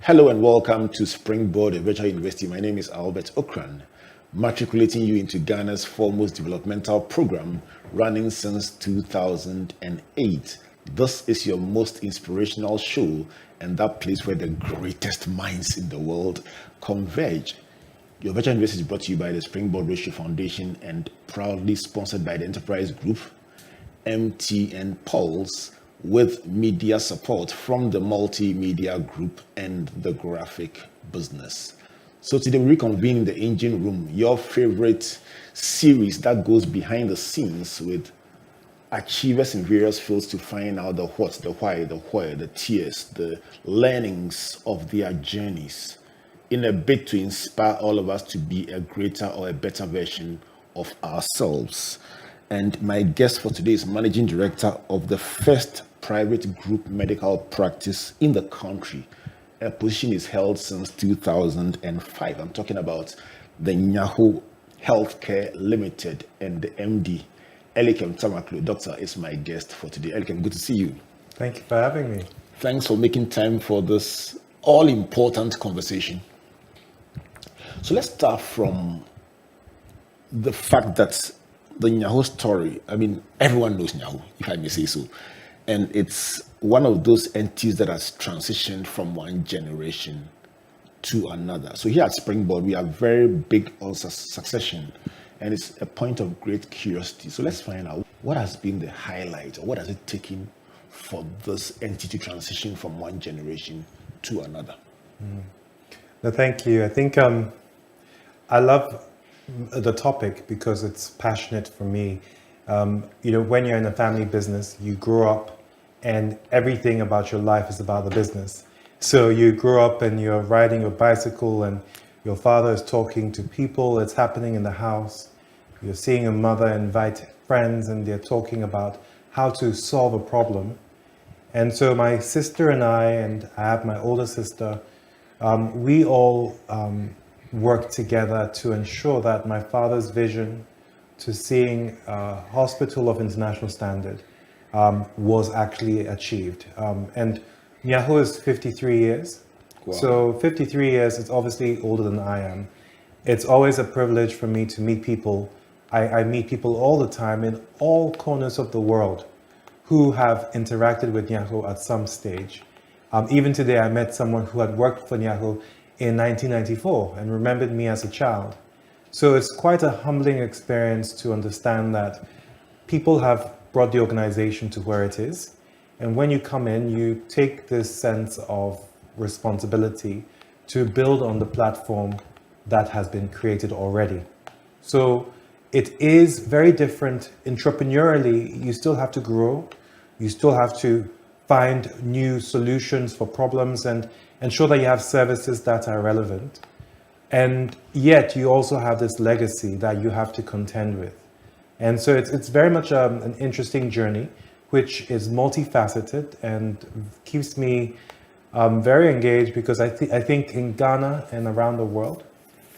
Hello and welcome to Springboard, a virtual university. My name is Albert Okran, matriculating you into Ghana's foremost developmental program running since 2008. This is your most inspirational show and that place where the greatest minds in the world converge. Your virtual university is brought to you by the Springboard Ratio Foundation and proudly sponsored by the Enterprise Group, MTN Pulse, with media support from the Multimedia Group and the Graphic Business. So today we reconvene in the engine room, your favorite series that goes behind the scenes with achievers in various fields to find out the what, the why, the where, the tears, the learnings of their journeys in a bid to inspire all of us to be a greater or a better version of ourselves. And my guest for today is Managing Director of the first private group medical practice in the country. A position is held since 2005. I'm talking about the Nyaho Healthcare Limited, and the MD, Elikem Tamaklo. Doctor is my guest for today. Elikem, good to see you. Thank you for having me. Thanks for making time for this all-important conversation. So let's start from the fact that the Nyaho story, I mean, everyone knows Nyaho, if I may say so. And it's one of those entities that has transitioned from one generation to another. So here at Springboard, we are very big on succession, and it's a point of great curiosity. So let's find out what has been the highlight, or what has it taken for this entity to transition from one generation to another? No, thank you. I think I love the topic because it's passionate for me. When you're in a family business, you grow up and everything about your life is about the business. So you grow up and you're riding your bicycle and your father is talking to people, it's happening in the house. You're seeing a mother invite friends and they're talking about how to solve a problem. And so my sister and I have my older sister, we all worked together to ensure that my father's vision to seeing a hospital of international standard was actually achieved. And Nyaho is 53 years. Wow. So 53 years is obviously older than I am. It's always a privilege for me to meet people. I meet people all the time in all corners of the world who have interacted with Nyaho at some stage. Even today, I met someone who had worked for Nyaho in 1994 and remembered me as a child. So it's quite a humbling experience to understand that people have brought the organization to where it is. And when you come in, you take this sense of responsibility to build on the platform that has been created already. So it is very different entrepreneurially. You still have to grow. You still have to find new solutions for problems and ensure that you have services that are relevant. And yet you also have this legacy that you have to contend with. And so it's very much an interesting journey, which is multifaceted and keeps me very engaged because I think in Ghana and around the world,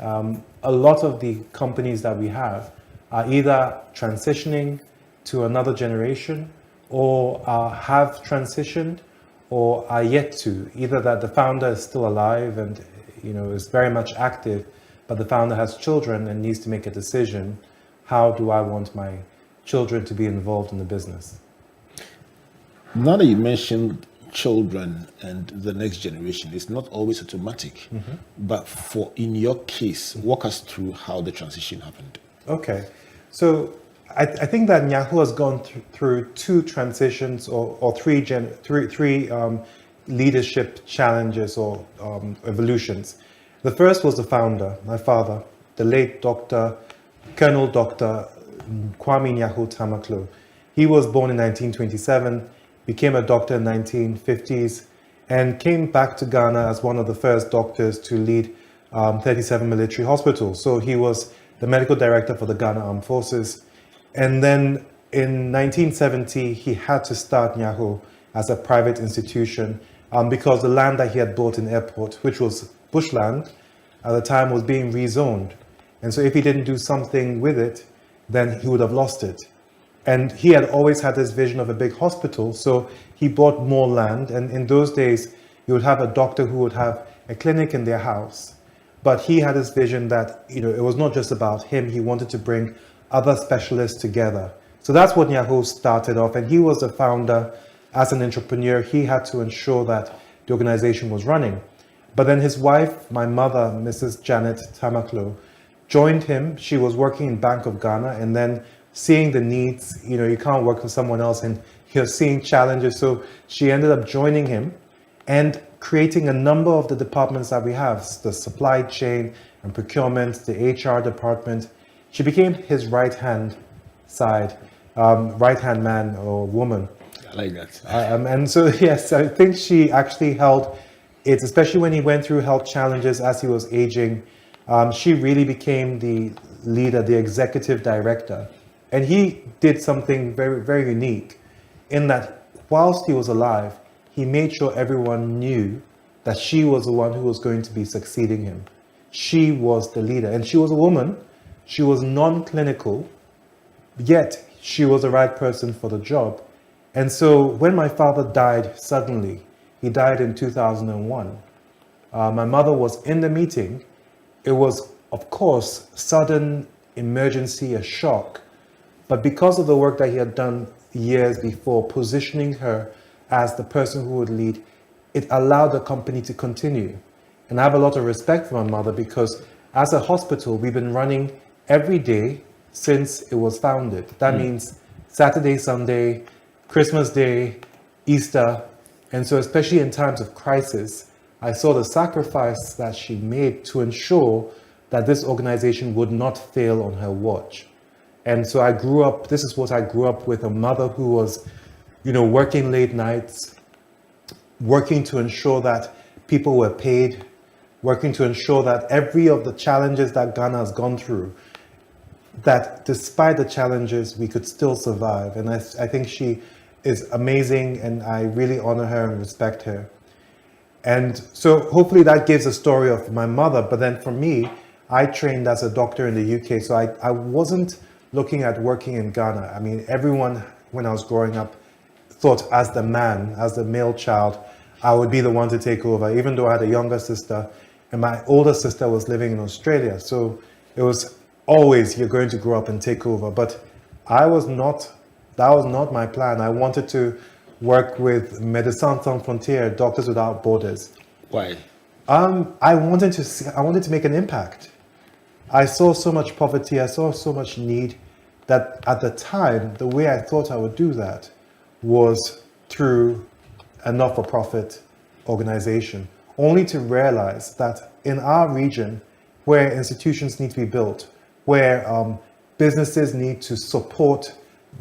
a lot of the companies that we have are either transitioning to another generation or have transitioned or are yet to. Either that the founder is still alive and is very much active, but the founder has children and needs to make a decision. How do I want my children to be involved in the business? Now that you mentioned children and the next generation, it's not always automatic. But in your case, walk us through how the transition happened. Okay. So I think that Nyaho has gone through two transitions or three leadership challenges or evolutions. The first was the founder, my father, the late Colonel Dr. Kwame Nyaho Tamaklo. He was born in 1927, became a doctor in 1950s, and came back to Ghana as one of the first doctors to lead 37 military hospitals. So he was the medical director for the Ghana Armed Forces. And then in 1970, he had to start Nyaho as a private institution because the land that he had bought in airport, which was bushland at the time, was being rezoned. And so if he didn't do something with it, then he would have lost it. And he had always had this vision of a big hospital, so he bought more land. And in those days, You would have a doctor who would have a clinic in their house. But he had this vision that, it was not just about him. He wanted to bring other specialists together. So that's what Nyaho started off. And he was the founder. As an entrepreneur, he had to ensure that the organization was running. But then his wife, my mother, Mrs. Janet Tamaklo, joined him. She was working in Bank of Ghana, and then seeing the needs, you can't work for someone else, and you're seeing challenges. So she ended up joining him and creating a number of the departments that we have, the supply chain and procurement, the HR department. She became his right-hand man or woman. I like that. And so, yes, I think she actually held it, especially when he went through health challenges as he was aging. She really became the leader, the executive director. And he did something very, very unique in that whilst he was alive, he made sure everyone knew that she was the one who was going to be succeeding him. She was the leader. And she was a woman. She was non-clinical, yet she was the right person for the job. And so when my father died suddenly, he died in 2001. My mother was in the meeting. It was, of course, sudden emergency, a shock. But because of the work that he had done years before, positioning her as the person who would lead, it allowed the company to continue. And I have a lot of respect for my mother because as a hospital, we've been running every day since it was founded. That means Saturday, Sunday, Christmas Day, Easter. And so especially in times of crisis, I saw the sacrifice that she made to ensure that this organization would not fail on her watch. And so I grew up, this is what I grew up with, a mother who was, working late nights, working to ensure that people were paid, working to ensure that every of the challenges that Ghana has gone through, that despite the challenges, we could still survive. And I think she is amazing, and I really honor her and respect her. And so hopefully that gives a story of my mother. But then for me, I trained as a doctor in the UK. So I wasn't looking at working in Ghana. I mean, everyone, when I was growing up, thought as the man, as the male child, I would be the one to take over, even though I had a younger sister and my older sister was living in Australia. So it was always, you're going to grow up and take over. But that was not my plan. I wanted to work with Médecins Sans Frontières, Doctors Without Borders. Why? I wanted to make an impact. I saw so much poverty, I saw so much need that at the time, the way I thought I would do that was through a not-for-profit organization, only to realize that in our region, where institutions need to be built, where businesses need to support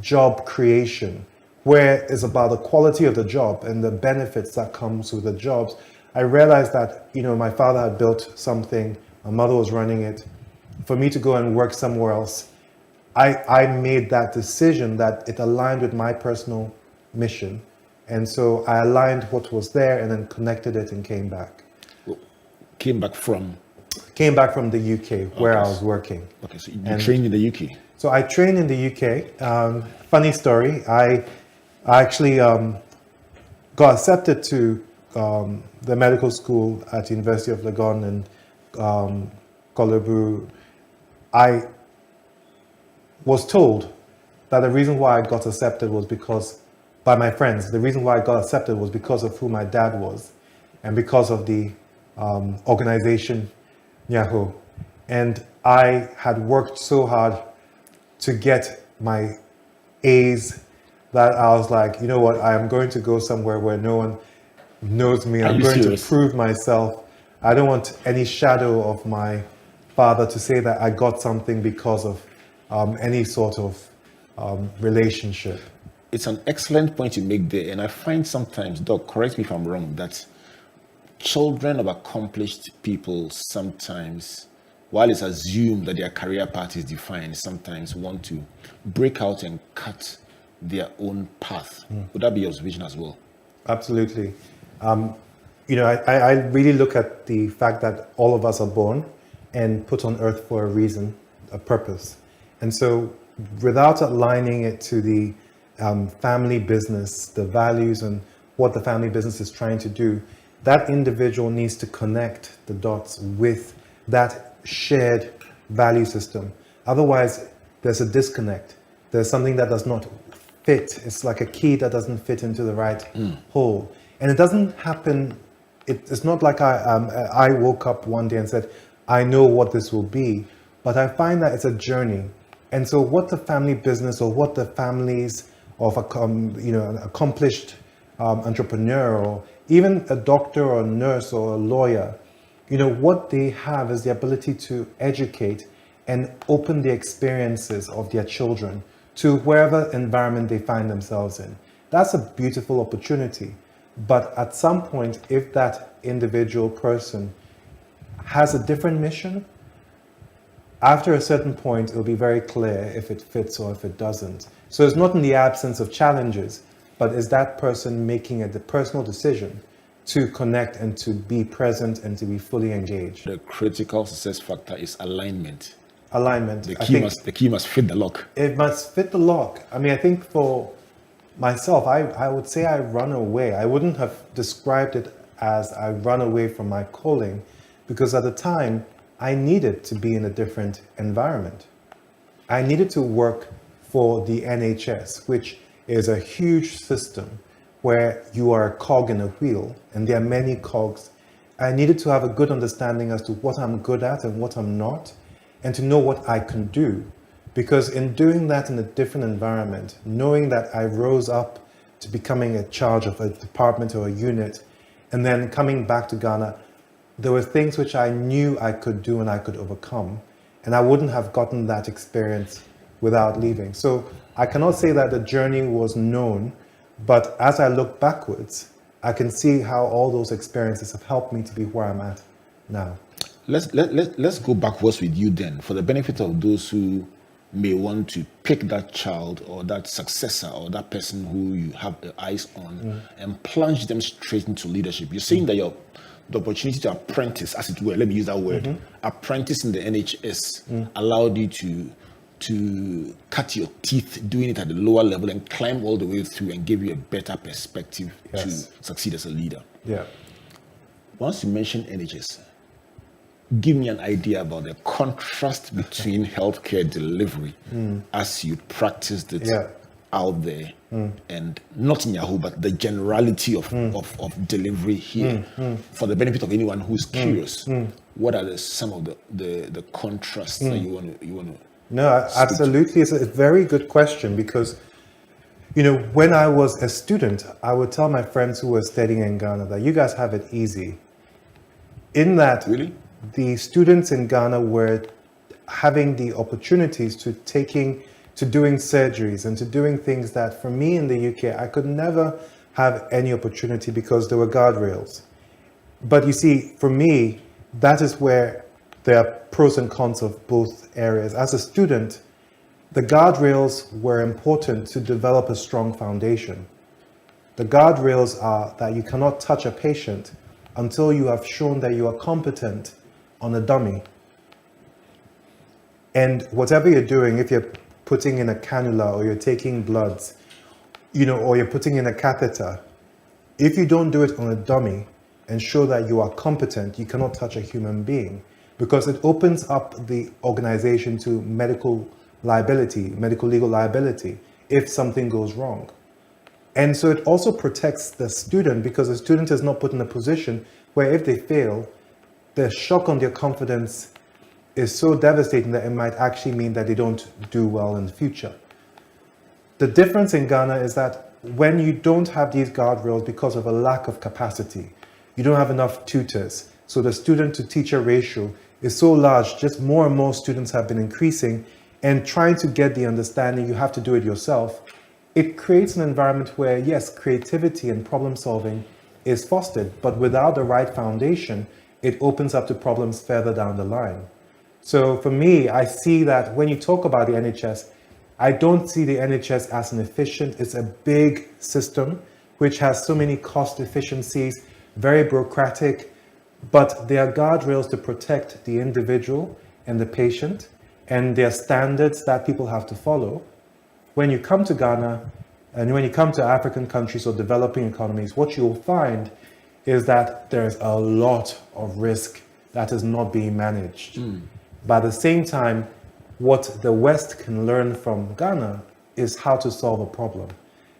job creation, where it's about the quality of the job and the benefits that comes with the jobs, I realized that, my father had built something, my mother was running it. For me to go and work somewhere else, I made that decision that it aligned with my personal mission. And so I aligned what was there and then connected it and came back. Came back from? Came back from the UK, where I was working. Okay, so you trained in the UK? So I trained in the UK. Funny story, I actually got accepted to the medical school at University of Legon in Kolebu. I was told that the reason why I got accepted was because, by my friends, the reason why I got accepted was because of who my dad was and because of the organization, Nyaho. And I had worked so hard to get my A's that I was like, you know what, I am going to go somewhere where no one knows me. I'm going to prove myself. I don't want any shadow of my father to say that I got something because of any sort of relationship. It's an excellent point you make there. And I find sometimes, Doc, correct me if I'm wrong, that children of accomplished people sometimes, while it's assumed that their career path is defined, sometimes want to break out and cut their own path. Would that be your observation as well? Absolutely. I really look at the fact that all of us are born and put on earth for a reason, a purpose. And so without aligning it to the family business, the values and what the family business is trying to do, that individual needs to connect the dots with that shared value system. Otherwise, there's a disconnect. There's something that does not fit. It's like a key that doesn't fit into the right hole. And it doesn't happen, it's not like I woke up one day and said, I know what this will be, but I find that it's a journey. And so what the family business or what the families of an accomplished entrepreneur or even a doctor or a nurse or a lawyer, what they have is the ability to educate and open the experiences of their children to wherever environment they find themselves in. That's a beautiful opportunity. But at some point, if that individual person has a different mission, after a certain point, it'll be very clear if it fits or if it doesn't. So it's not in the absence of challenges, but is that person making the personal decision to connect and to be present and to be fully engaged? The critical success factor is alignment. Alignment. The key must fit the lock. It must fit the lock. I mean, I think for myself, I would say I run away. I wouldn't have described it as I run away from my calling, because at the time, I needed to be in a different environment. I needed to work for the NHS, which is a huge system where you are a cog in a wheel, and there are many cogs. I needed to have a good understanding as to what I'm good at and what I'm not, and to know what I can do. Because in doing that in a different environment, knowing that I rose up to becoming a charge of a department or a unit, and then coming back to Ghana, there were things which I knew I could do and I could overcome. And I wouldn't have gotten that experience without leaving. So I cannot say that the journey was known, but as I look backwards, I can see how all those experiences have helped me to be where I'm at now. Let's go backwards with you then, for the benefit of those who may want to pick that child or that successor or that person who you have the eyes on and plunge them straight into leadership. You're saying that the opportunity to apprentice, as it were, let me use that word, apprentice in the NHS allowed you to cut your teeth doing it at the lower level and climb all the way through and give you a better perspective to succeed as a leader. Yeah. Once you mention NHS, give me an idea about the contrast between healthcare delivery as you practiced it out there and not in Nyaho, but the generality of delivery here. For the benefit of anyone who's curious, what are some of the contrasts that you want to? No, absolutely. It's a very good question because, when I was a student, I would tell my friends who were studying in Ghana that you guys have it easy. In that, really? The students in Ghana were having the opportunities to doing surgeries and to doing things that for me in the UK, I could never have any opportunity because there were guardrails. But you see, for me, that is where there are pros and cons of both areas. As a student, the guardrails were important to develop a strong foundation. The guardrails are that you cannot touch a patient until you have shown that you are competent on a dummy. And whatever you're doing, if you're putting in a cannula or you're taking bloods, or you're putting in a catheter, if you don't do it on a dummy and show that you are competent, you cannot touch a human being, because it opens up the organization to medical legal liability if something goes wrong. And so it also protects the student, because the student is not put in a position where if they fail, the shock on their confidence is so devastating that it might actually mean that they don't do well in the future. The difference in Ghana is that when you don't have these guardrails because of a lack of capacity, you don't have enough tutors. So the student to teacher ratio is so large, just more and more students have been increasing, and trying to get the understanding you have to do it yourself. It creates an environment where, yes, creativity and problem solving is fostered, but without the right foundation, it opens up to problems further down the line. So for me, I see that when you talk about the NHS, I don't see the NHS as an efficient. It's a big system which has so many cost efficiencies, very bureaucratic, but there are guardrails to protect the individual and the patient, and there are standards that people have to follow. When you come to Ghana and when you come to African countries or developing economies, what you'll find is that there's a lot of risk that is not being managed. But at the same time, what the West can learn from Ghana is how to solve a problem,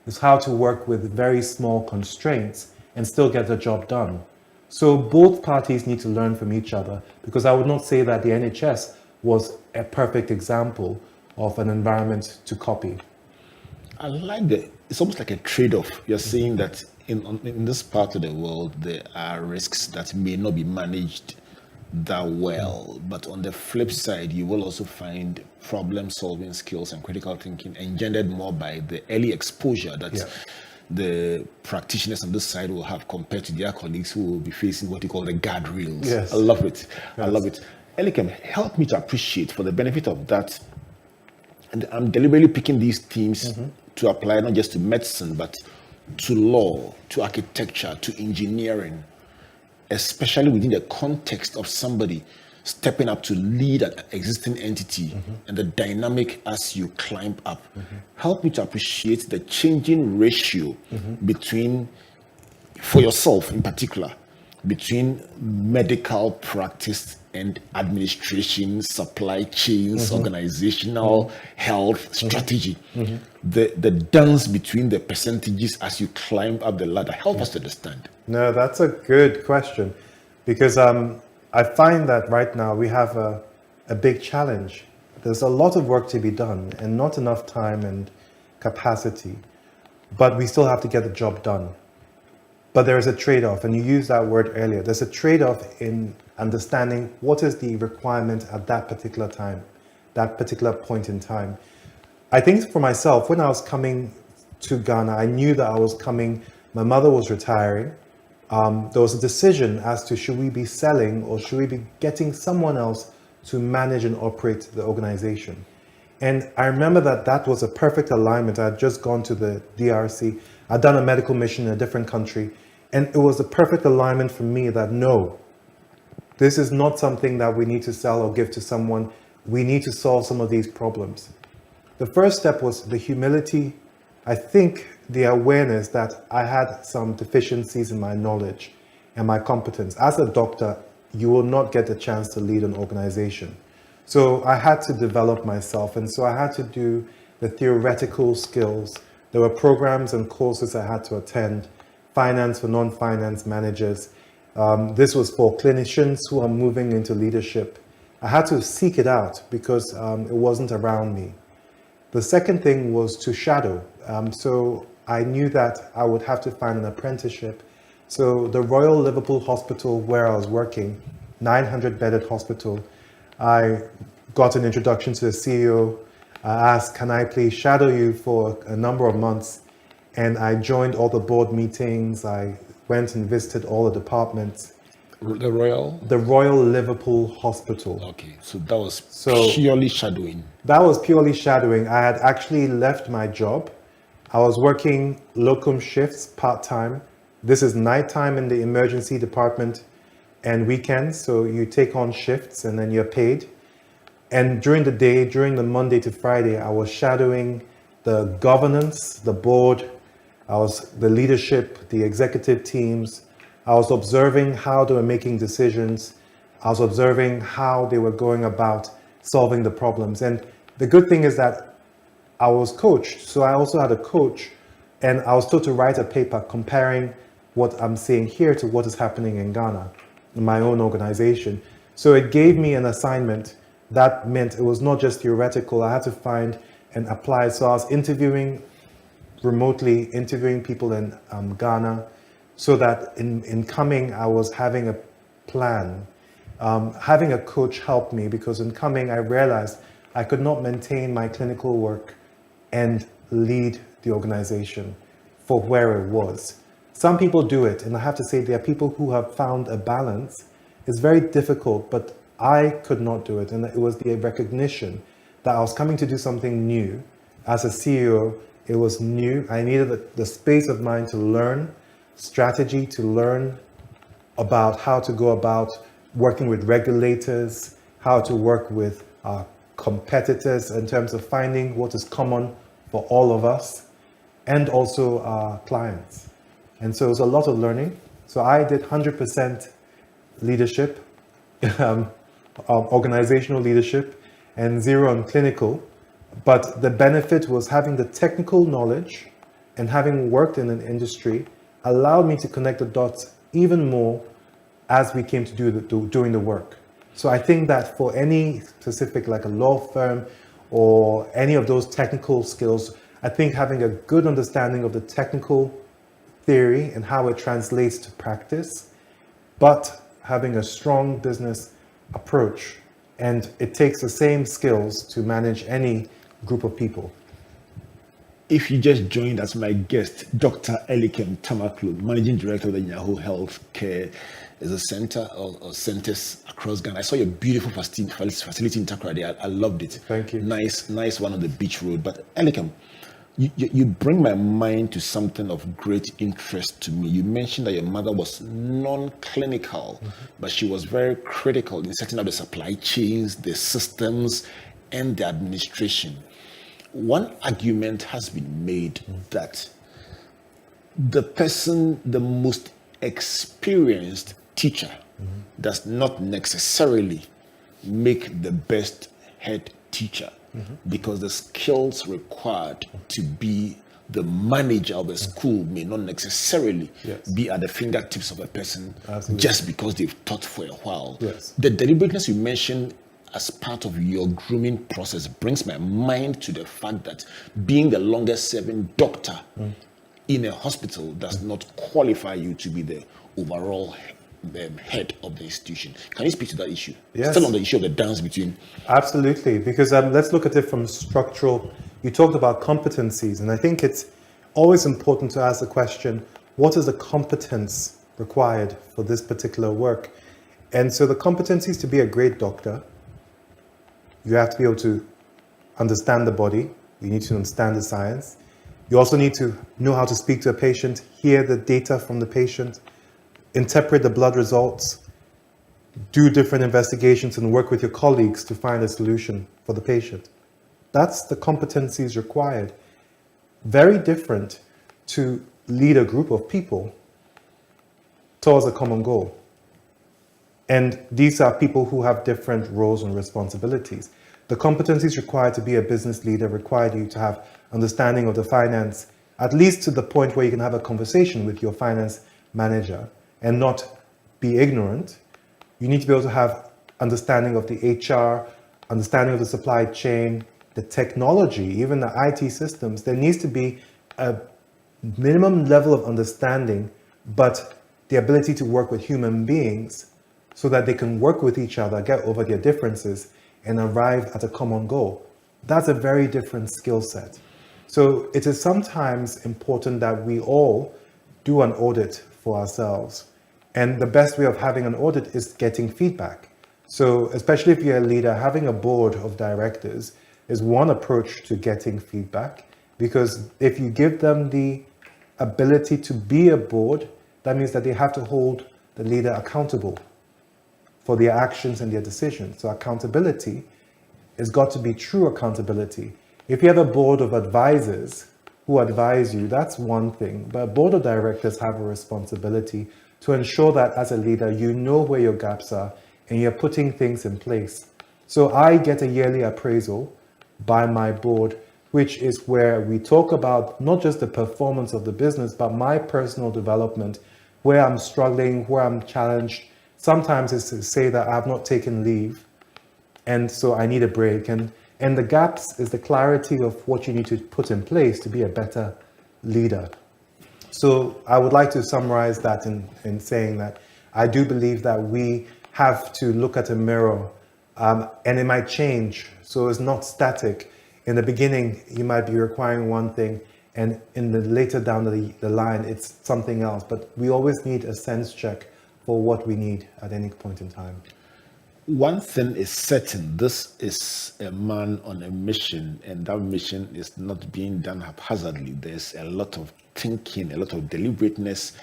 is how to work with very small constraints and still get the job done. So both parties need to learn from each other, because I would not say that the NHS was a perfect example of an environment to copy. I like that. It's almost like a trade-off. You're saying that in this part of the world, there are risks that may not be managed that well, but on the flip side, you will also find problem-solving skills and critical thinking engendered more by the early exposure that the practitioners on this side will have compared to their colleagues who will be facing what you call the guardrails. Yes. I love it. Yes. I love it. Elikem, help me to appreciate, for the benefit of that, and I'm deliberately picking these themes to apply not just to medicine, but to law, to architecture, to engineering, especially within the context of somebody stepping up to lead an existing entity and the dynamic as you climb up. Help me to appreciate the changing ratio between, for yourself in particular, between medical practice and administration, supply chains, organizational health strategy. The dance between the percentages as you climb up the ladder. Help us to understand. No, that's a good question, because I find that right now we have a big challenge. There's a lot of work to be done and not enough time and capacity, but we still have to get the job done. But there is a trade-off, and you used that word earlier. There's a trade-off in understanding what is the requirement at that particular time, that particular point in time. I think for myself, when I was coming to Ghana, I knew that I was coming, my mother was retiring. There was a decision as to should we be selling or should we be getting someone else to manage and operate the organization. And I remember that was a perfect alignment. I had just gone to the DRC. I'd done a medical mission in a different country. And it was a perfect alignment for me that no, this is not something that we need to sell or give to someone. We need to solve some of these problems. The first step was the humility. I think the awareness that I had some deficiencies in my knowledge and my competence. As a doctor, you will not get the chance to lead an organization. So I had to develop myself, and so I had to do the theoretical skills. There were programs and courses I had to attend, finance for non-finance managers. This was for clinicians who are moving into leadership. I had to seek it out because it wasn't around me. The second thing was to shadow. So I knew that I would have to find an apprenticeship. So the Royal Liverpool Hospital where I was working, 900-bedded hospital, I got an introduction to the CEO. I asked, can I please shadow you for a number of months? And I joined all the board meetings. I went and visited all the departments. The Royal? The Royal Liverpool Hospital. Okay, so that was purely shadowing. That was purely shadowing. I had actually left my job. I was working locum shifts part-time. This is nighttime in the emergency department and weekends. So you take on shifts and then you're paid. And during the day, during the Monday to Friday, I was shadowing the governance, the board, I was the leadership, the executive teams. I was observing how they were making decisions. I was observing how they were going about solving the problems. And the good thing is that I was coached. So I also had a coach, and I was told to write a paper comparing what I'm seeing here to what is happening in Ghana, in my own organization. So it gave me an assignment. That meant it was not just theoretical. I had to find and apply. So I was remotely interviewing people in Ghana, so that in coming, I was having a plan. Having a coach helped me, because in coming, I realized I could not maintain my clinical work and lead the organization for where it was. Some people do it, and I have to say there are people who have found a balance. It's very difficult, but I could not do it, and it was the recognition that I was coming to do something new. As a CEO, it was new. I needed the space of mind to learn strategy, to learn about how to go about working with regulators, how to work with competitors in terms of finding what is common for all of us, and also our clients. And so it was a lot of learning. So I did 100% leadership, organizational leadership, and zero on clinical. But the benefit was having the technical knowledge and having worked in an industry allowed me to connect the dots even more as we came to doing the work. So I think that for any specific, like a law firm or any of those technical skills, I think having a good understanding of the technical theory and how it translates to practice, but having a strong business approach. And it takes the same skills to manage any group of people. If you just joined as my guest, Dr. Elikem Tamaklo, Managing Director of the Nyaho Healthcare is a center or centers across Ghana. I saw your beautiful facility in Takoradi. I loved it. Thank you. Nice one on the beach road. But Elikem, you bring my mind to something of great interest to me. You mentioned that your mother was non-clinical, but she was very critical in setting up the supply chains, the systems, and the administration. One argument has been made that the most experienced teacher does not necessarily make the best head teacher, because the skills required to be the manager of a school may not necessarily be at the fingertips of a person. Absolutely. Just because they've taught for a while. Yes. The deliberateness you mentioned as part of your grooming process brings my mind to the fact that being the longest serving doctor in a hospital does not qualify you to be the overall head of the institution. Can you speak to that issue? Yes. Still on the issue of the dance between. Absolutely, because let's look at it from structural. You talked about competencies, and I think it's always important to ask the question, what is the competence required for this particular work? And so the competencies to be a great doctor, you have to be able to understand the body. You need to understand the science. You also need to know how to speak to a patient, hear the data from the patient, interpret the blood results, do different investigations, and work with your colleagues to find a solution for the patient. That's the competencies required. Very different to lead a group of people towards a common goal. And these are people who have different roles and responsibilities. The competencies required to be a business leader require you to have understanding of the finance, at least to the point where you can have a conversation with your finance manager and not be ignorant. You need to be able to have understanding of the HR, understanding of the supply chain, the technology, even the IT systems. There needs to be a minimum level of understanding, but the ability to work with human beings so that they can work with each other, get over their differences, and arrive at a common goal. That's a very different skill set. So it is sometimes important that we all do an audit for ourselves. And the best way of having an audit is getting feedback. So especially if you're a leader, having a board of directors is one approach to getting feedback, because if you give them the ability to be a board, that means that they have to hold the leader accountable for their actions and their decisions. So accountability has got to be true accountability. If you have a board of advisors who advise you, that's one thing. But a board of directors have a responsibility to ensure that as a leader, you know where your gaps are and you're putting things in place. So I get a yearly appraisal by my board, which is where we talk about not just the performance of the business, but my personal development, where I'm struggling, where I'm challenged. Sometimes it's to say that I have not taken leave, and so I need a break. And the gaps is the clarity of what you need to put in place to be a better leader. So I would like to summarize that in saying that I do believe that we have to look at a mirror, and it might change. So it's not static. In the beginning, you might be requiring one thing, and in the later down the line, it's something else. But we always need a sense check for what we need at any point in time. One thing is certain, this is a man on a mission, and that mission is not being done haphazardly. There's a lot of thinking, a lot of deliberateness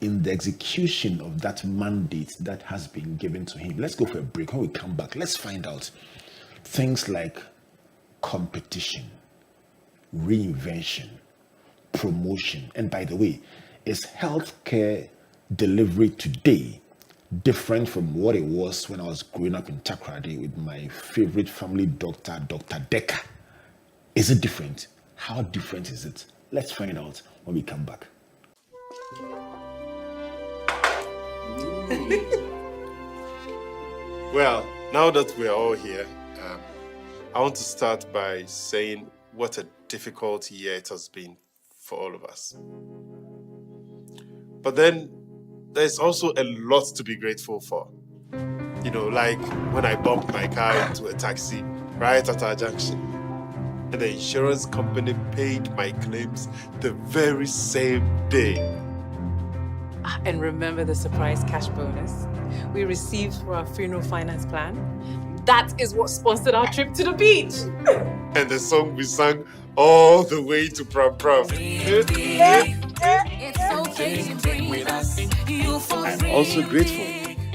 in the execution of that mandate that has been given to him. Let's go for a break. When we come back, let's find out things like competition, reinvention, promotion. And by the way, is healthcare delivery today different from what it was when I was growing up in Takrady with my favorite family doctor, Dr. Decker? Is it different? How different is it? Let's find out when we come back. Well, now that we're all here, I want to start by saying what a difficult year it has been for all of us. But then there's also a lot to be grateful for. You know, like when I bumped my car into a taxi right at our junction, and the insurance company paid my claims the very same day. And remember the surprise cash bonus we received for our funeral finance plan? That is what sponsored our trip to the beach. And the song we sang all the way to Pram Pram. I'm also grateful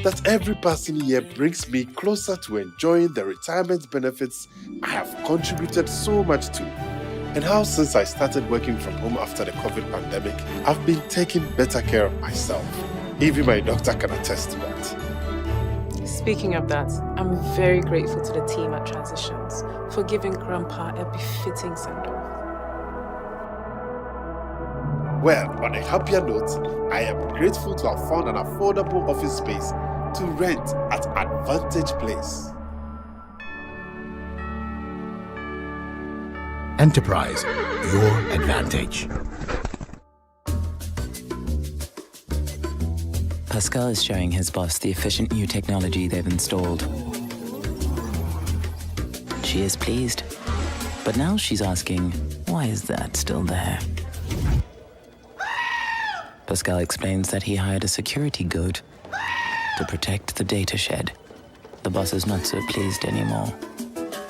that every passing year brings me closer to enjoying the retirement benefits I have contributed so much to. And how since I started working from home after the COVID pandemic, I've been taking better care of myself. Even my doctor can attest to that. Speaking of that, I'm very grateful to the team at Transitions for giving Grandpa a befitting send-off. Well, on a happier note, I am grateful to have found an affordable office space to rent at Advantage Place. Enterprise, your advantage. Pascal is showing his boss the efficient new technology they've installed. She is pleased, but now she's asking, why is that still there? Pascal explains that he hired a security goat to protect the data shed. The boss is not so pleased anymore.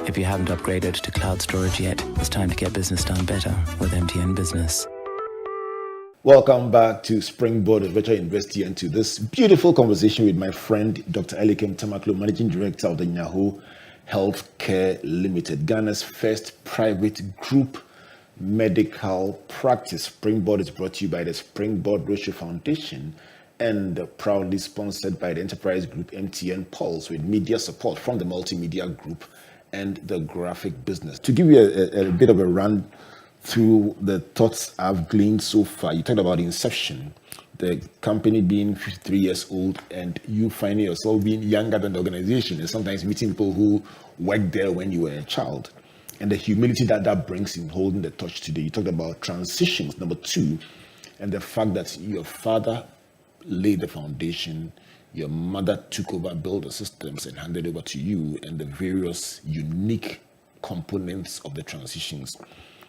If you haven't upgraded to cloud storage yet, it's time to get business done better with MTN Business. Welcome back to Springboard of Virtual University and to this beautiful conversation with my friend, Dr. Elikem Tamaklo, Managing Director of the Nyaho Healthcare Limited, Ghana's first private group medical practice. Springboard is brought to you by the Springboard Roadshow Foundation and proudly sponsored by the enterprise group MTN Pulse with media support from the multimedia group and the graphic business. To give you a bit of a run through the thoughts I've gleaned so far, you talked about inception, the company being 53 years old and you finding yourself being younger than the organization and sometimes meeting people who worked there when you were a child. And the humility that brings in holding the torch today. You talked about transitions, number 2, and the fact that your father laid the foundation, your mother took over, built the systems and handed over to you, and the various unique components of the transitions.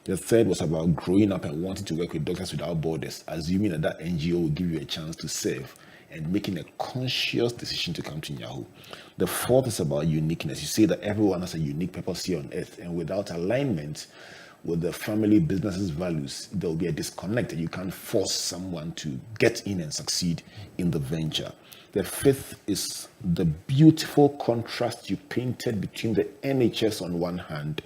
The third was about growing up and wanting to work with Doctors Without Borders, assuming that NGO will give you a chance to serve and making a conscious decision to come to Nyaho. The fourth is about uniqueness. You say that everyone has a unique purpose here on earth, and without alignment with the family business's values, there will be a disconnect and you can't force someone to get in and succeed in the venture. The fifth is the beautiful contrast you painted between the NHS on one hand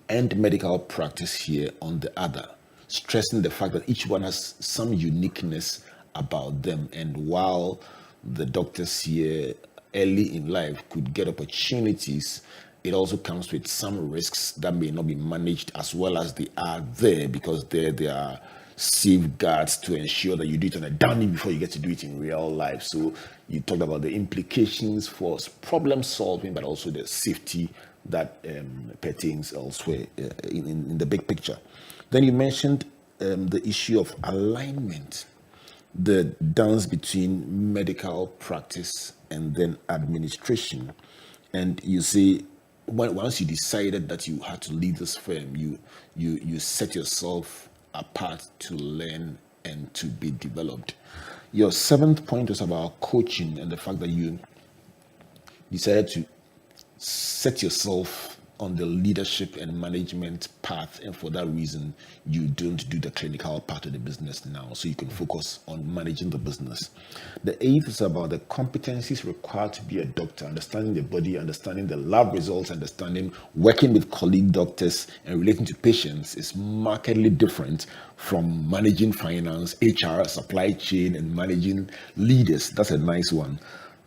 and medical practice here on the other, stressing the fact that each one has some uniqueness about them. And while the doctors here early in life could get opportunities, it also comes with some risks that may not be managed as well as they are there, because there are safeguards to ensure that you do it on a dummy before you get to do it in real life. So you talked about the implications for problem solving, but also the safety that pertains elsewhere in the big picture. Then you mentioned the issue of alignment, the dance between medical practice and then administration. And you say, once you decided that you had to lead this firm, you set yourself apart to learn and to be developed. Your seventh point was about coaching and the fact that you decided to set yourself on the leadership and management path, and for that reason you don't do the clinical part of the business now, so you can focus on managing the business. The 8th is about the competencies required to be a doctor: understanding the body, understanding the lab results, understanding working with colleague doctors and relating to patients is markedly different from managing finance, HR, supply chain, and managing leaders. That's a nice one.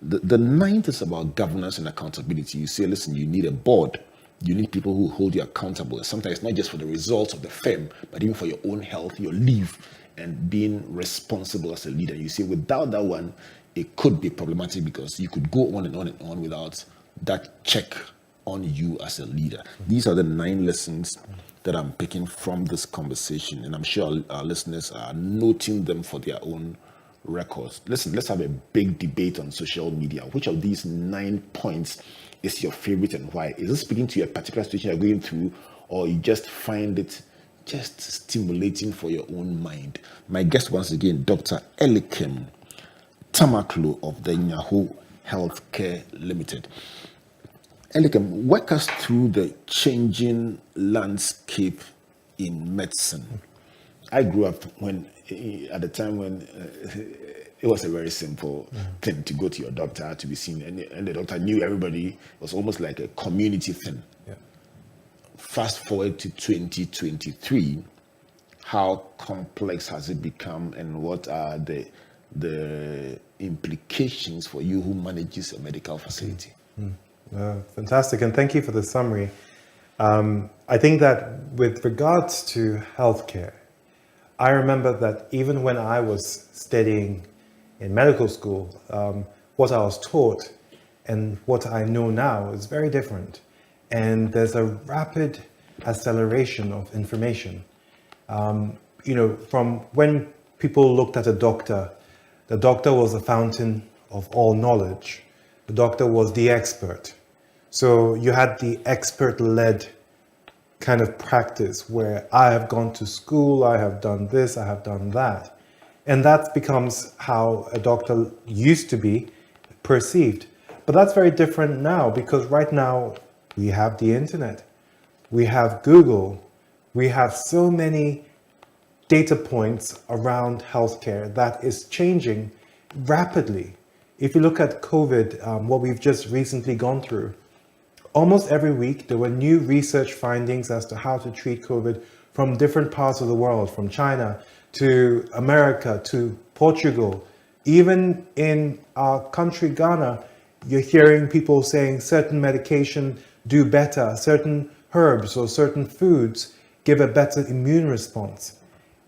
The 9th is about governance and accountability. You say, listen, you need a board. You need people who hold you accountable. Sometimes not just for the results of the firm, but even for your own health, your leave, and being responsible as a leader. You see, without that one, it could be problematic because you could go on and on and on without that check on you as a leader. These are the 9 lessons that I'm picking from this conversation, and I'm sure our listeners are noting them for their own records. Listen, let's have a big debate on social media. Which of these 9 points is your favorite and why? Is it speaking to a particular situation you're going through, or you just find it just stimulating for your own mind? My guest once again, Dr. Elikem Tamaklo of the Nyaho Healthcare Limited. Elikem, walk us through the changing landscape in medicine. I grew up at the time when it was a very simple thing to go to your doctor to be seen, and the doctor knew everybody. It was almost like a community thing. Yeah. Fast forward to 2023, how complex has it become, and what are the implications for you who manages a medical facility? Fantastic, and thank you for the summary. I think that with regards to healthcare, I remember that even when I was studying in medical school, what I was taught and what I know now is very different. And there's a rapid acceleration of information. From when people looked at a doctor, the doctor was a fountain of all knowledge. The doctor was the expert. So you had the expert-led kind of practice where I have gone to school, I have done this, I have done that. And that becomes how a doctor used to be perceived. But that's very different now, because right now we have the internet, we have Google, we have so many data points around healthcare that is changing rapidly. If you look at COVID, what we've just recently gone through, almost every week there were new research findings as to how to treat COVID from different parts of the world, from China to America to Portugal. Even in our country, Ghana, you're hearing people saying certain medication do better, certain herbs or certain foods give a better immune response.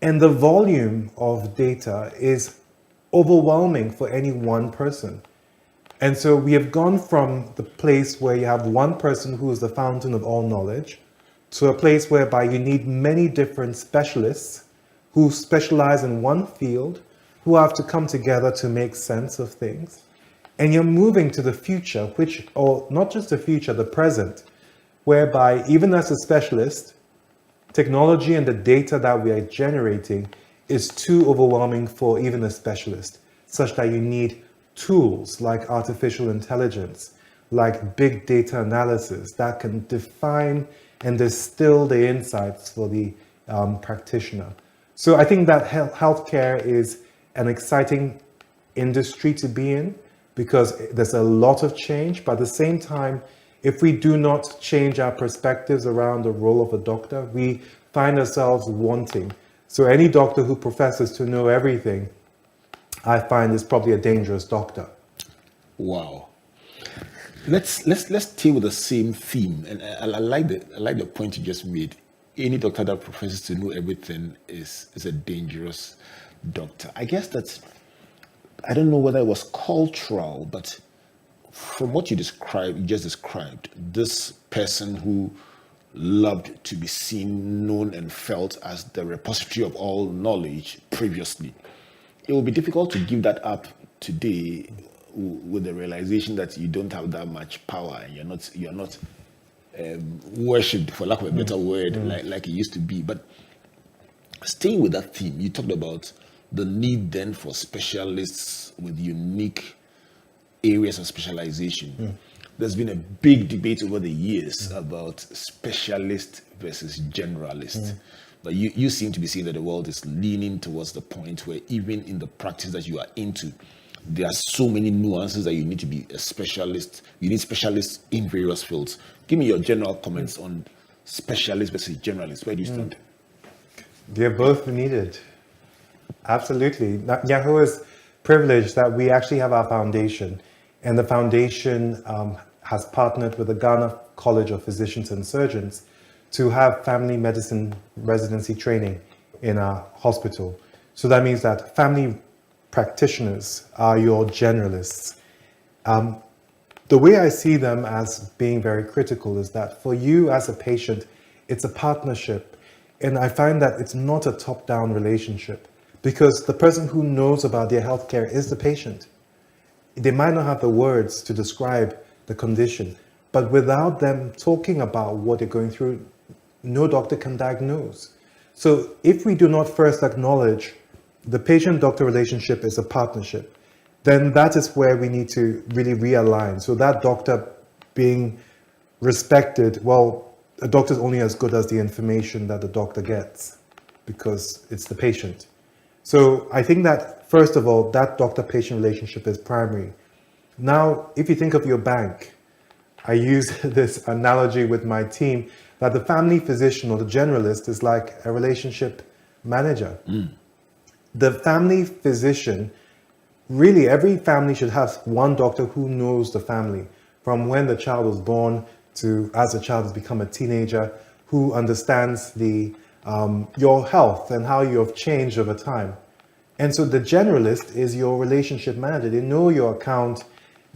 And the volume of data is overwhelming for any one person. And so we have gone from the place where you have one person who is the fountain of all knowledge to a place whereby you need many different specialists who specialize in one field, who have to come together to make sense of things. And you're moving to the future, or not just the future, the present, whereby even as a specialist, technology and the data that we are generating is too overwhelming for even a specialist, such that you need tools like artificial intelligence, like big data analysis that can define and distill the insights for the practitioner. So I think that healthcare is an exciting industry to be in because there's a lot of change, but at the same time, if we do not change our perspectives around the role of a doctor, we find ourselves wanting. So any doctor who professes to know everything, I find is probably a dangerous doctor. Wow. Let's deal with the same theme, and I like the point you just made. Any doctor that professes to know everything is a dangerous doctor. I guess that's, I don't know whether it was cultural, but from what you just described, this person who loved to be seen, known, and felt as the repository of all knowledge previously, it will be difficult to give that up today with the realization that you don't have that much power and you're not worshipped, for lack of a better word, like it used to be. But staying with that theme, you talked about the need then for specialists with unique areas of specialization. there's been a big debate over the years about specialist versus generalist. But you seem to be seeing that the world is leaning towards the point where even in the practice that you are into, there are so many nuances that you need to be a specialist. You need specialists in various fields. Give me your general comments on specialist versus generalist. Where do you stand? They're both needed. Absolutely. Nyaho is privileged that we actually have our foundation, and the foundation has partnered with the Ghana College of Physicians and Surgeons to have family medicine residency training in our hospital. So that means that family practitioners are your generalists. The way I see them as being very critical is that for you as a patient, it's a partnership. And I find that it's not a top-down relationship, because the person who knows about their healthcare is the patient. They might not have the words to describe the condition, but without them talking about what they're going through, no doctor can diagnose. So if we do not first acknowledge the patient-doctor relationship is a partnership, then that is where we need to really realign. So that doctor being respected, well, a doctor is only as good as the information that the doctor gets, because it's the patient. So I think that, first of all, that doctor-patient relationship is primary. Now, if you think of your bank, I use this analogy with my team, that the family physician or the generalist is like a relationship manager. The family physician, really every family should have one doctor who knows the family, from when the child was born to as the child has become a teenager, who understands your health and how you have changed over time. And so the generalist is your relationship manager. They know your account.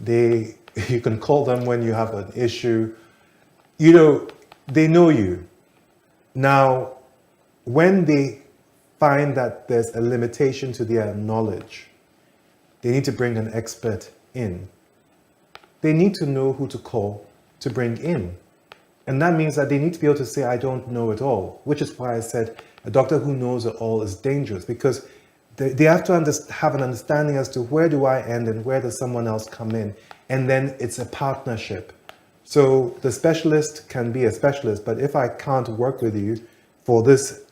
You can call them when you have an issue. They know you. Now, when they find that there's a limitation to their knowledge, they need to bring an expert in. They need to know who to call to bring in. And that means that they need to be able to say, I don't know it all, which is why I said a doctor who knows it all is dangerous, because they have to have an understanding as to where do I end and where does someone else come in. And then it's a partnership. So the specialist can be a specialist, but if I can't work with you for this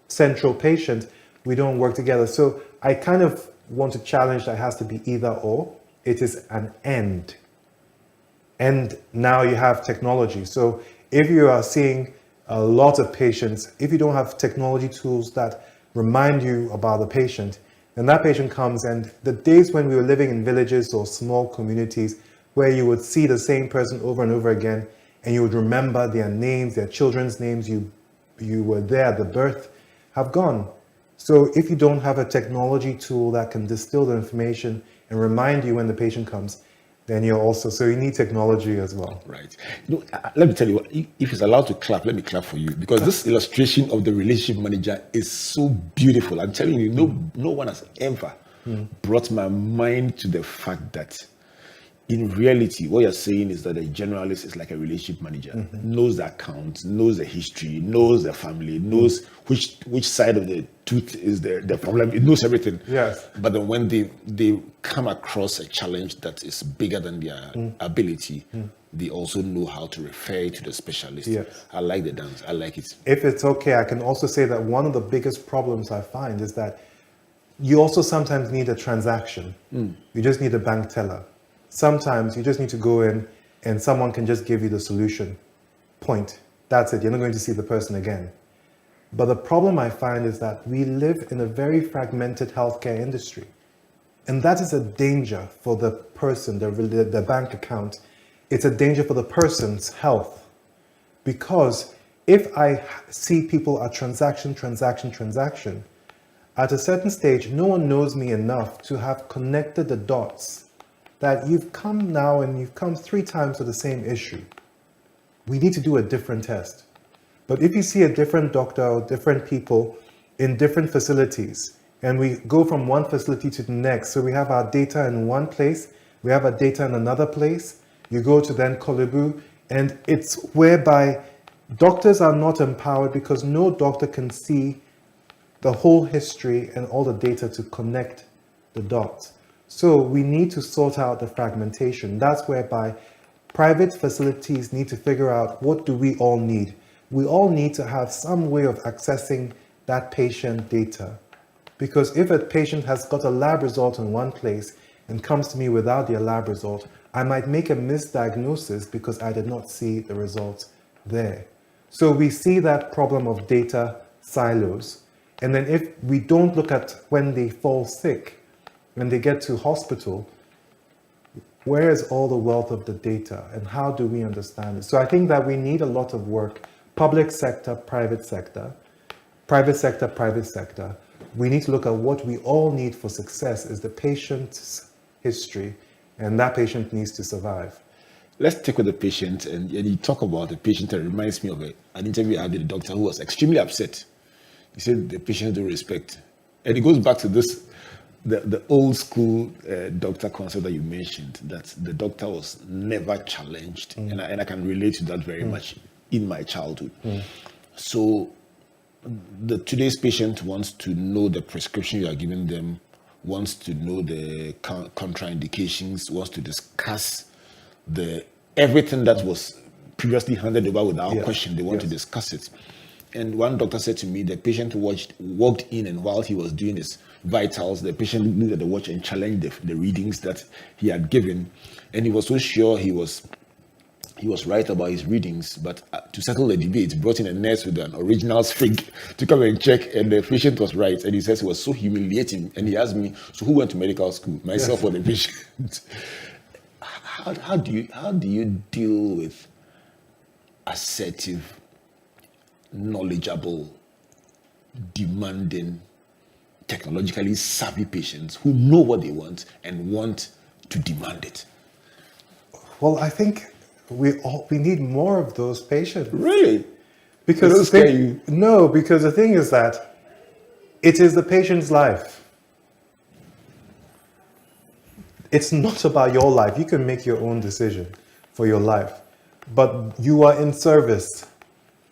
central patient, we don't work together. So I kind of want to challenge that it has to be either or. It is an end. And now you have technology. So if you are seeing a lot of patients, if you don't have technology tools that remind you about the patient, then that patient comes, and the days when we were living in villages or small communities where you would see the same person over and over again, and you would remember their names, their children's names, you were there at the birth, have gone. So if you don't have a technology tool that can distill the information and remind you when the patient comes, then so you need technology as well. Right. Let me tell you what, if it's allowed to clap, let me clap for you, because this illustration of the relationship manager is so beautiful. I'm telling you, no one has ever brought my mind to the fact that in reality, what you're saying is that a generalist is like a relationship manager, knows the account, knows the history, knows the family, knows which side of the tooth is the problem. It knows everything. Yes. But then when they come across a challenge that is bigger than their ability, they also know how to refer to the specialist. Yes. I like the dance. I like it. If it's okay, I can also say that one of the biggest problems I find is that you also sometimes need a transaction. You just need a bank teller. Sometimes you just need to go in and someone can just give you the solution. Point. That's it. You're not going to see the person again. But the problem I find is that we live in a very fragmented healthcare industry. And that is a danger for the person, the bank account. It's a danger for the person's health. Because if I see people at transaction, at a certain stage, no one knows me enough to have connected the dots that you've come now and you've come 3 times to the same issue. We need to do a different test. But if you see a different doctor or different people in different facilities, and we go from one facility to the next, so we have our data in one place, we have our data in another place, you go to then Kolibu, and it's whereby doctors are not empowered because no doctor can see the whole history and all the data to connect the dots. So we need to sort out the fragmentation. That's whereby private facilities need to figure out, what do we all need? We all need to have some way of accessing that patient data. Because if a patient has got a lab result in one place and comes to me without the lab result, I might make a misdiagnosis because I did not see the results there. So we see that problem of data silos. And then if we don't look at when they fall sick, when they get to hospital, where is all the wealth of the data and how do we understand it? So I think that we need a lot of work, public sector, private sector, private sector, private sector. We need to look at what we all need for success is the patient's history, and that patient needs to survive. Let's take with the patient, and you talk about the patient. It reminds me of an interview I had with a doctor who was extremely upset. He said the patients don't respect. And it goes back to this, the old school doctor concept that you mentioned, that the doctor was never challenged. And I can relate to that very much in my childhood. So today's patient wants to know the prescription you are giving them, wants to know the contraindications, wants to discuss everything that was previously handed over without question. They want to discuss it. And one doctor said to me, the patient walked in, and while he was doing his vitals, the patient looked at the watch and challenged the readings that he had given. And he was so sure he was right about his readings, but to settle the debate, brought in a nurse with an original sprig to come and check, and the patient was right. And he says it was so humiliating. And he asked me, so who went to medical school, myself or the patient? How do you deal with assertive, knowledgeable, demanding, technologically savvy patients who know what they want and want to demand it? Well, I think we need more of those patients. Really? Because no, because the thing is that it is the patient's life. It's not about your life. You can make your own decision for your life, but you are in service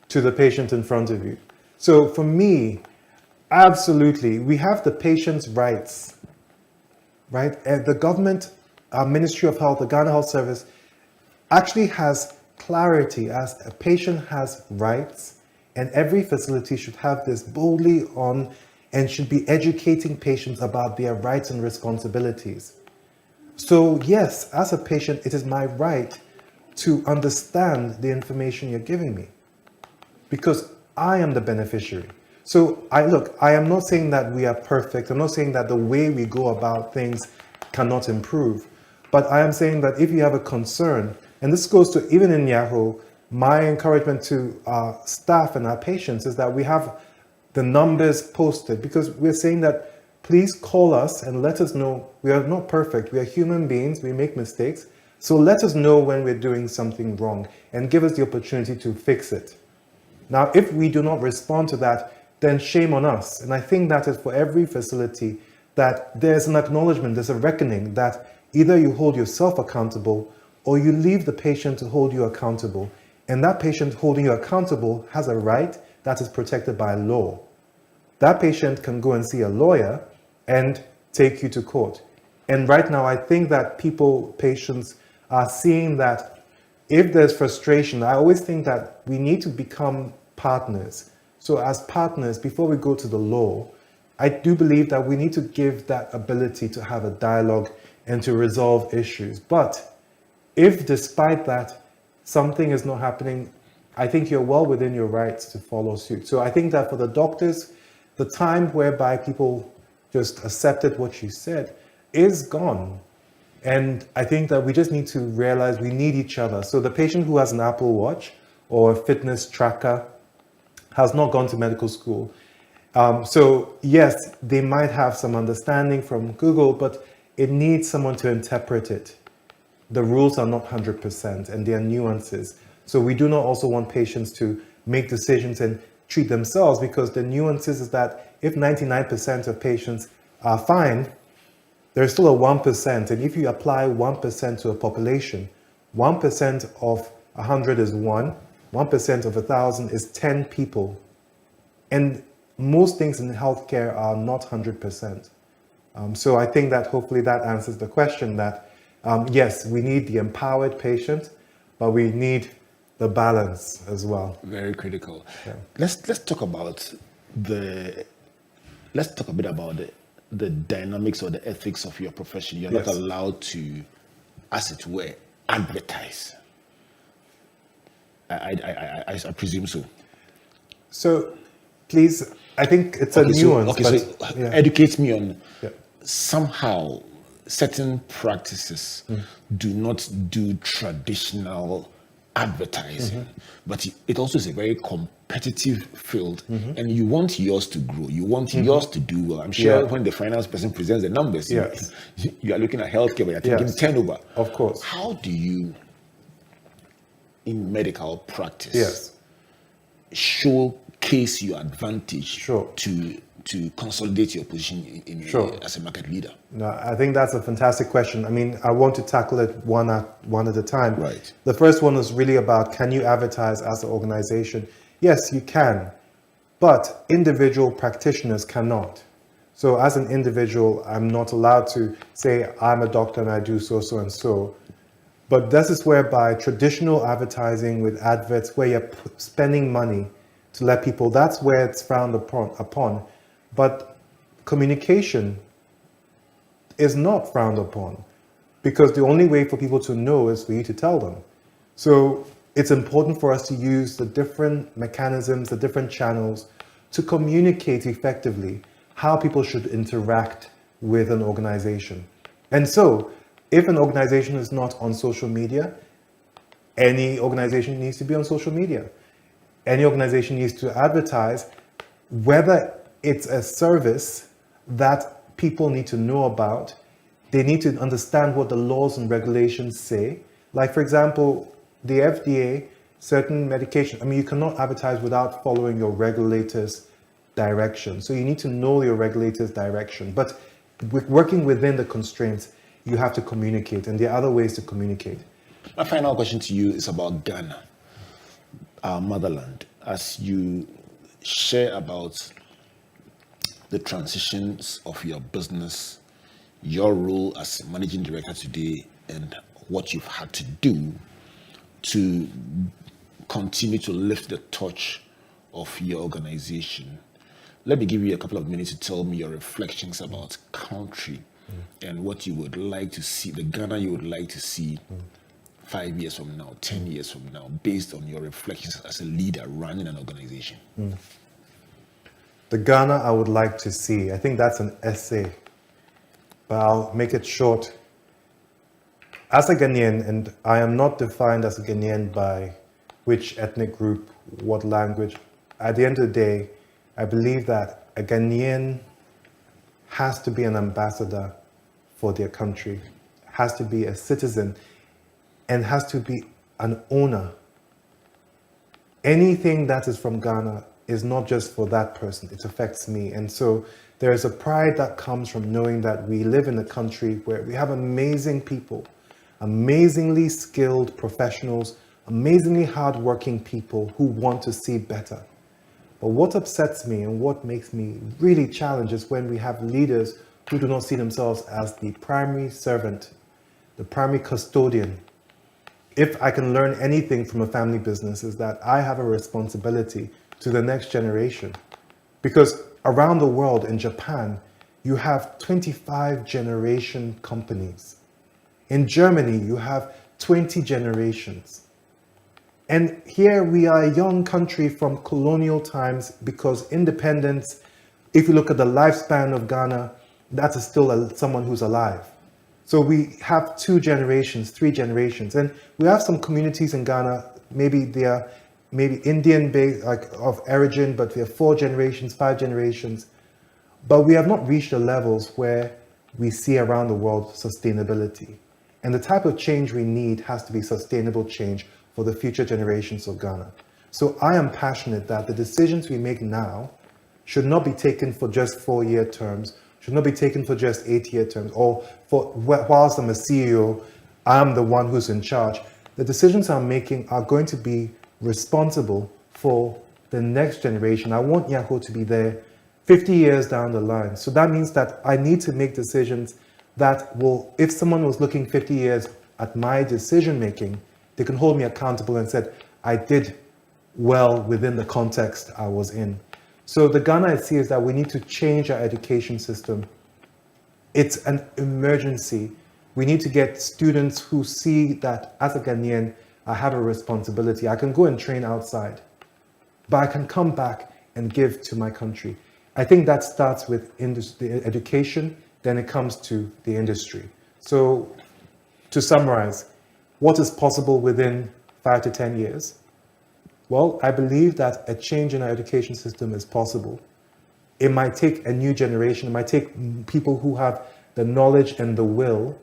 to the patient in front of you. So for me, absolutely, we have the patient's rights, right? And the government, our Ministry of Health, the Ghana Health Service, actually has clarity as a patient has rights, and every facility should have this boldly on and should be educating patients about their rights and responsibilities. So yes, as a patient, it is my right to understand the information you're giving me because I am the beneficiary. So I am not saying that we are perfect. I'm not saying that the way we go about things cannot improve, but I am saying that if you have a concern, and this goes to even in Nyaho, my encouragement to our staff and our patients is that we have the numbers posted because we're saying that please call us and let us know. We are not perfect. We are human beings. We make mistakes. So let us know when we're doing something wrong and give us the opportunity to fix it. Now, if we do not respond to that, then shame on us. And I think that is for every facility that there's an acknowledgement, there's a reckoning that either you hold yourself accountable or you leave the patient to hold you accountable. And that patient holding you accountable has a right that is protected by law. That patient can go and see a lawyer and take you to court. And right now, I think that patients are seeing that if there's frustration, I always think that we need to become partners. So as partners, before we go to the law, I do believe that we need to give that ability to have a dialogue and to resolve issues. But if despite that, something is not happening, I think you're well within your rights to follow suit. So I think that for the doctors, the time whereby people just accepted what you said is gone. And I think that we just need to realize we need each other. So the patient who has an Apple Watch or a fitness tracker has not gone to medical school. So yes, they might have some understanding from Google, but it needs someone to interpret it. The rules are not 100% and there are nuances. So we do not also want patients to make decisions and treat themselves because the nuances is that if 99% of patients are fine, there's still a 1%. And if you apply 1% to a population, 1% of 100 is 1, 1% of 1,000 is 10 people. And most things in healthcare are not 100%. So I think that hopefully that answers the question that yes, we need the empowered patient, but we need the balance as well. Very critical. Yeah. Let's talk about let's talk a bit about the dynamics or the ethics of your profession. You're not Yes. allowed to, as it were, advertise. I presume so. So, please, I think it's a nuance. So educate me on Yeah. somehow certain practices do not do traditional advertising, but it also is a very competitive field, and you want yours to grow, you want yours to do well. I'm sure Yeah. when the finance person presents the numbers, Yes. you are looking at healthcare, but you're thinking Yes. turnover. Of course. How do you, in medical practice, Yes. showcase your advantage Sure. to consolidate your position Sure. as a market leader? No, I think that's a fantastic question. I mean, I want to tackle it one at a time. Right. The first one is really about, can you advertise as an organization? Yes, you can, but individual practitioners cannot. So as an individual, I'm not allowed to say I'm a doctor and I do so and so. But this is whereby traditional advertising with adverts where you're spending money to let people, that's where it's frowned upon. But communication is not frowned upon, because the only way for people to know is for you to tell them. So it's important for us to use the different mechanisms, the different channels to communicate effectively how people should interact with an organization. And so if an organization is not on social media, any organization needs to be on social media. Any organization needs to advertise, whether it's a service that people need to know about. They need to understand what the laws and regulations say. Like, for example, the FDA, certain medication, I mean, you cannot advertise without following your regulator's direction. So you need to know your regulator's direction. But working within the constraints, you have to communicate, and there are other ways to communicate. My final question to you is about Ghana, our motherland. As you share about the transitions of your business, your role as managing director today, and what you've had to do to continue to lift the torch of your organization, let me give you a couple of minutes to tell me your reflections about country and what you would like to see, the Ghana you would like to see 5 years from now, 10 years from now, based on your reflections as a leader running an organization. The Ghana I would like to see, I think that's an essay, but I'll make it short. As a Ghanaian, and I am not defined as a Ghanaian by which ethnic group, what language. At the end of the day, I believe that a Ghanaian has to be an ambassador for their country, has to be a citizen, and has to be an owner. Anything that is from Ghana is not just for that person, it affects me. And so there is a pride that comes from knowing that we live in a country where we have amazing people, amazingly skilled professionals, amazingly hardworking people who want to see better. But what upsets me and what makes me really challenged is when we have leaders who do not see themselves as the primary servant, the primary custodian. If I can learn anything from a family business, is that I have a responsibility to the next generation. Because around the world, in Japan, you have 25 generation companies. In Germany, you have 20 generations. And here we are a young country from colonial times, because independence, if you look at the lifespan of Ghana, that is still someone who's alive. So we have 2 generations, 3 generations. And we have some communities in Ghana, maybe they are Indian based, like of origin, but we have 4 generations, 5 generations. But we have not reached the levels where we see around the world sustainability. And the type of change we need has to be sustainable change for the future generations of Ghana. So I am passionate that the decisions we make now should not be taken for just 4-year terms, should not be taken for just 8-year terms, or for whilst I'm a CEO, I'm the one who's in charge. The decisions I'm making are going to be responsible for the next generation. I want Nyaho to be there 50 years down the line. So that means that I need to make decisions that will, if someone was looking 50 years at my decision making, They can hold me accountable and said, I did well within the context I was in. So the Ghana I see is that we need to change our education system. It's an emergency. We need to get students who see that as a Ghanaian, I have a responsibility. I can go and train outside, but I can come back and give to my country. I think that starts with education, then it comes to the industry. So to summarize, what is possible within 5 to 10 years? Well, I believe that a change in our education system is possible. It might take a new generation, it might take people who have the knowledge and the will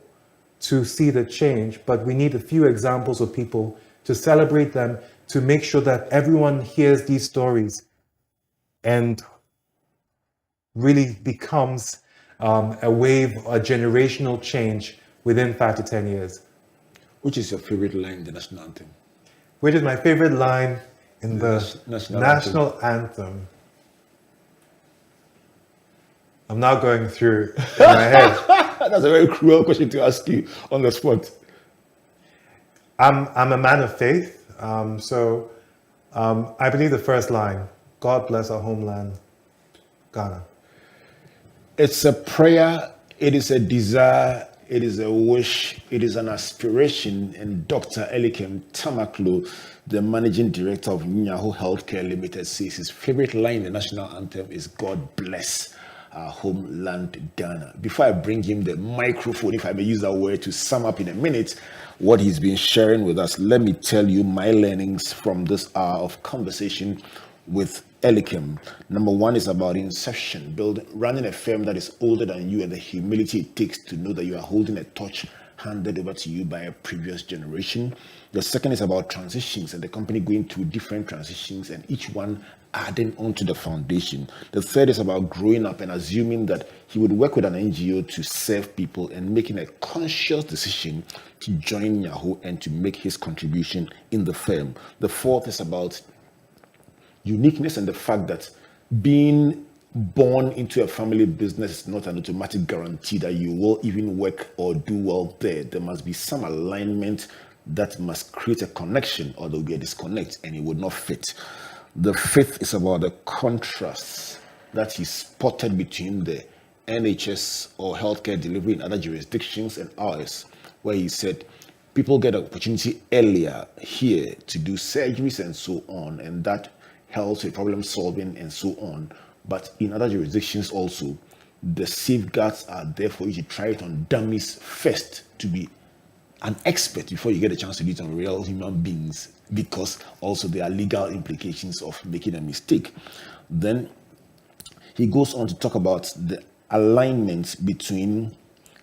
to see the change, but we need a few examples of people to celebrate them, to make sure that everyone hears these stories and really becomes a wave, a generational change within 5 to 10 years. Which is your favorite line in the national anthem? Which is my favorite line in the national national anthem? I'm now going through in my head. That's a very cruel question to ask you on the spot. I'm a man of faith, so I believe the first line, God bless our homeland, Ghana. It's a prayer, it is a desire, it is a wish, it is an aspiration, and Dr. Elikem Tamaklo, the managing director of Nyaho Healthcare Limited, says his favorite line in the national anthem is God bless our homeland, Ghana. Before I bring him the microphone, if I may use that word, to sum up in a minute what he's been sharing with us, let me tell you my learnings from this hour of conversation with Elikem. Number one is about inception, running a firm that is older than you, and the humility it takes to know that you are holding a torch handed over to you by a previous generation. The second is about transitions and the company going through different transitions and each one adding onto the foundation. The third is about growing up and assuming that he would work with an NGO to serve people and making a conscious decision to join Nyaho and to make his contribution in the firm. The fourth is about uniqueness and the fact that being born into a family business is not an automatic guarantee that you will even work or do well there. There must be some alignment that must create a connection, or there will be a disconnect and it would not fit. The fifth is about the contrasts that he spotted between the NHS or healthcare delivery in other jurisdictions and ours, where he said people get an opportunity earlier here to do surgeries and so on, and that helps with problem solving and so on. But in other jurisdictions also, the safeguards are there for you to try it on dummies first, to be an expert before you get a chance to do it on real human beings, because also there are legal implications of making a mistake. Then he goes on to talk about the alignment between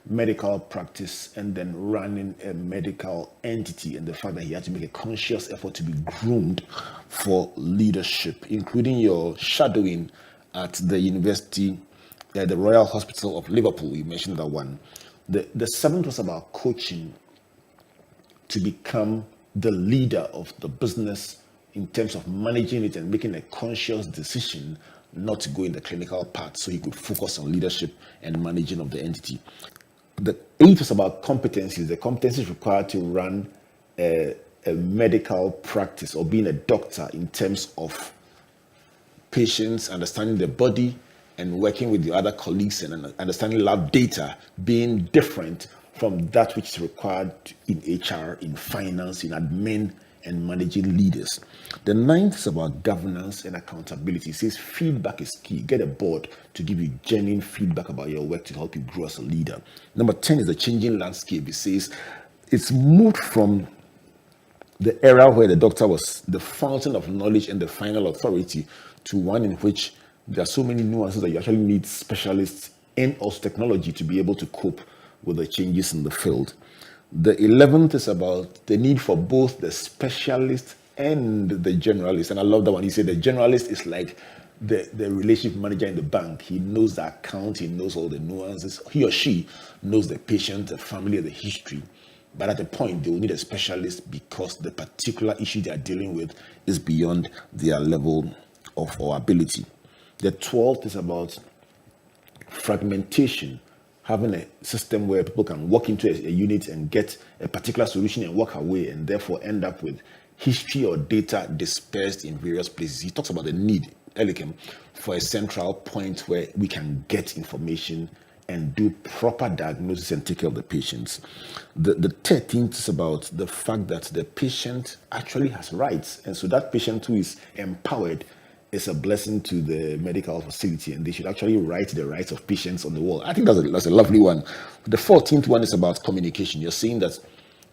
medical practice and then running a medical entity, and the fact that he had to make a conscious effort to be groomed for leadership, including your shadowing at the university, the Royal Hospital of Liverpool. You mentioned that one. The seventh was about coaching to become the leader of the business in terms of managing it and making a conscious decision not to go in the clinical part, so he could focus on leadership and managing of the entity. The eighth was about competencies, the competencies required to run a medical practice or being a doctor in terms of patients, understanding the body, and working with the other colleagues and understanding lab data being different from that which is required in HR, in finance, in admin, and managing leaders. The ninth is about governance and accountability. It says feedback is key. Get a board to give you genuine feedback about your work to help you grow as a leader. Number 10 is the changing landscape. It says it's moved from the era where the doctor was the fountain of knowledge and the final authority to one in which there are so many nuances that you actually need specialists and also technology to be able to cope with the changes in the field. The 11th is about the need for both the specialist and the generalist. And I love that one. He said the generalist is like the relationship manager in the bank. He knows the account, he knows all the nuances. He or she knows the patient, the family, the history. But at a point, they will need a specialist because the particular issue they are dealing with is beyond their level of or ability. The 12th is about fragmentation. having a system where people can walk into a unit and get a particular solution and walk away, and therefore end up with history or data dispersed in various places. He talks about the need, Elikem, for a central point where we can get information and do proper diagnosis and take care of the patients. The 13th is about the fact that the patient actually has rights, and so that patient who is empowered is a blessing to the medical facility, and they should actually write the rights of patients on the wall. I think that's a lovely one. The 14th one is about communication. You're seeing that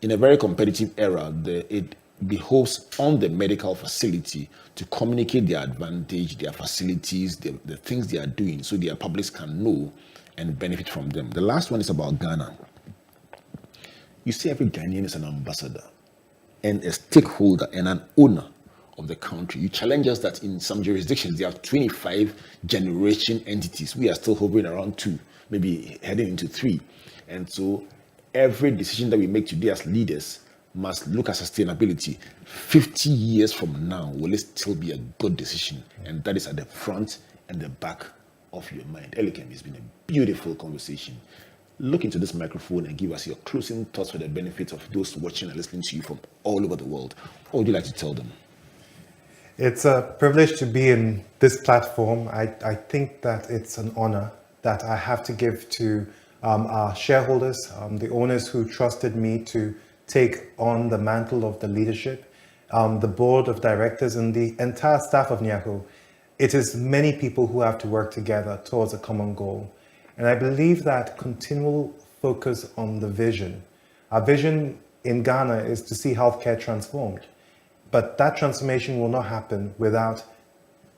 in a very competitive era, it behoves on the medical facility to communicate their advantage, their facilities, the things they are doing, so their publics can know and benefit from them. The last one is about Ghana. You see, every Ghanaian is an ambassador and a stakeholder and an owner of the country. You challenge us that in some jurisdictions they have 25 generation entities. We are still hovering around 2, maybe heading into 3. And so every decision that we make today as leaders must look at sustainability. 50 years from now, will it still be a good decision? And that is at the front and the back of your mind. Elikem, it's been a beautiful conversation. Look into this microphone and give us your closing thoughts for the benefit of those watching and listening to you from all over the world. What would you like to tell them? It's a privilege to be in this platform. I think that it's an honor that I have to give to our shareholders, the owners who trusted me to take on the mantle of the leadership, the board of directors, and the entire staff of Nyaho. It is many people who have to work together towards a common goal. And I believe that continual focus on the vision. Our vision in Ghana is to see healthcare transformed. But that transformation will not happen without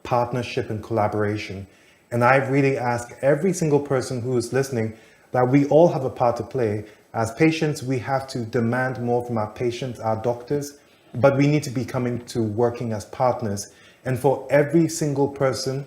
partnership and collaboration. And I really ask every single person who is listening that we all have a part to play. As patients, we have to demand more from our patients, our doctors, but we need to be coming to working as partners. And for every single person,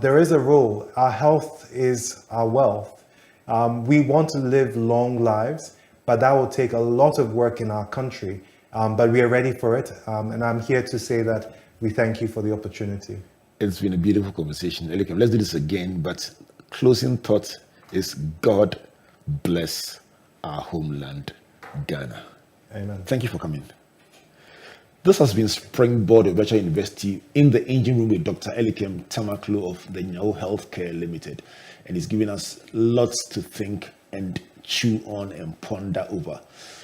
there is a role. Our health is our wealth. We want to live long lives, but that will take a lot of work in our country. But we are ready for it. And I'm here to say that we thank you for the opportunity. It's been a beautiful conversation. Elikem, let's do this again. But closing thought is God bless our homeland, Ghana. Amen. Thank you for coming. This has been Springboard of Virtual University in the engine room with Dr. Elikem Tamaklo of the Nyaho Healthcare Limited. And he's giving us lots to think and chew on and ponder over.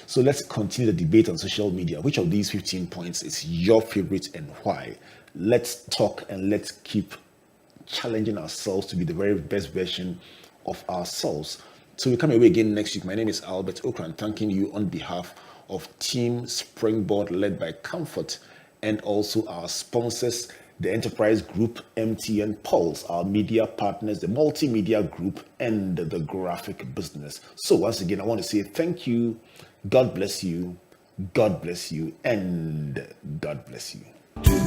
So let's continue the debate on social media. Which of these 15 points is your favorite and why? Let's talk and let's keep challenging ourselves to be the very best version of ourselves. So we come away again next week. My name is Albert Okran, thanking you on behalf of Team Springboard led by Comfort and also our sponsors, the Enterprise Group, MTN Pulse, our media partners, the Multimedia Group, and the Graphic Business. So once again, I want to say thank you, God bless you, God bless you, and God bless you.